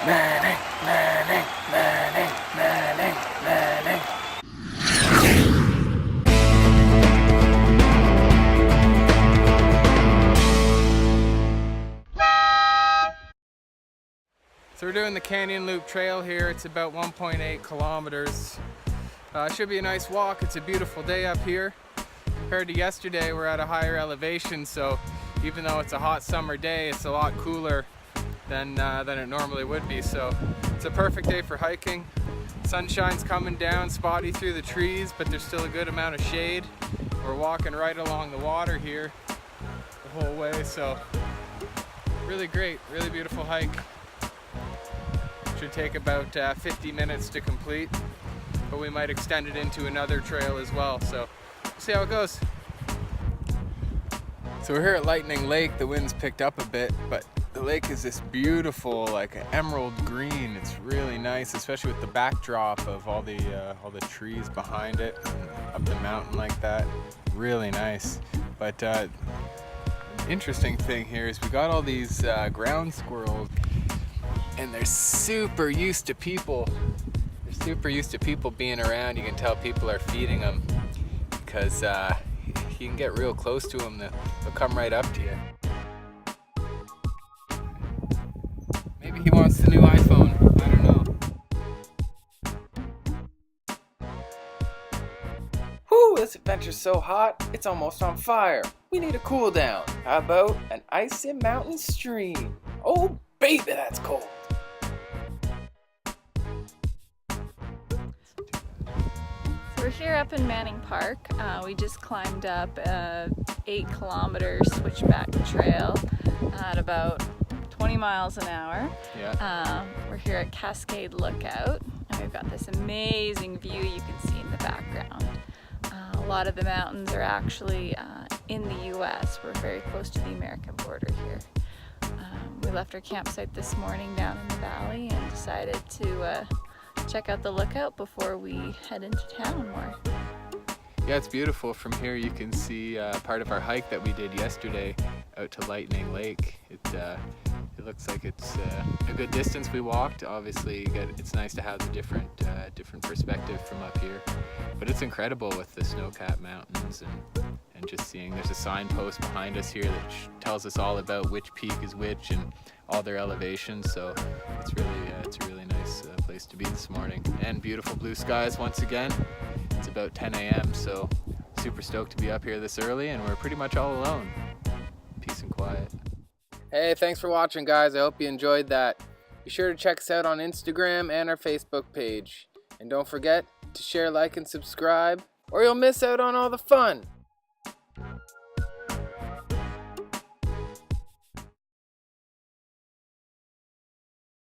Manning, Manning, Manning, Manning, Manning. So we're doing the Canyon Loop Trail here. It's about 1.8 kilometers. Should be a nice walk. It's a beautiful day up here. Compared to yesterday, we're at a higher elevation, so even though it's a hot summer day, it's a lot cooler than it normally would be. So it's a perfect day for hiking. Sunshine's coming down, spotty through the trees, but there's still a good amount of shade. We're walking right along the water here the whole way, so really great, really beautiful hike. Should take about 50 minutes to complete, but we might extend it into another trail as well, so we'll see how it goes. So we're here at Lightning Lake. The wind's picked up a bit, but the lake is this beautiful, like emerald green. It's really nice, especially with the backdrop of all the trees behind it, up the mountain like that. Really nice. But interesting thing here is we got all these ground squirrels, and they're super used to people. They're super used to people being around. You can tell people are feeding them because you can get real close to them. They'll come right up to you. Maybe he wants the new iPhone. I don't know. Whew, this adventure's so hot, it's almost on fire. We need a cool down. How about an icy mountain stream? Oh, baby, that's cold. We're here up in Manning Park. We just climbed up 8 kilometer switchback trail at about 20 miles an hour. Yeah. We're here at Cascade Lookout, and we've got this amazing view you can see in the background. A lot of the mountains are actually in the US. We're very close to the American border here. We left our campsite this morning down in the valley and decided to check out the lookout before we head into town more. Yeah, it's beautiful. From here you can see part of our hike that we did yesterday out to Lightning Lake. It looks like it's a good distance we walked. Obviously, it's nice to have the different perspective from up here. But it's incredible with the snow-capped mountains and just seeing. There's a signpost behind us here that tells us all about which peak is which and all their elevations. So it's a really nice place to be this morning. And beautiful blue skies once again. It's about 10 a.m. so super stoked to be up here this early, and we're pretty much all alone. Peace and quiet. Hey, thanks for watching, guys. I hope you enjoyed that. Be sure to check us out on Instagram and our Facebook page. And don't forget to share, like, and subscribe, or you'll miss out on all the fun.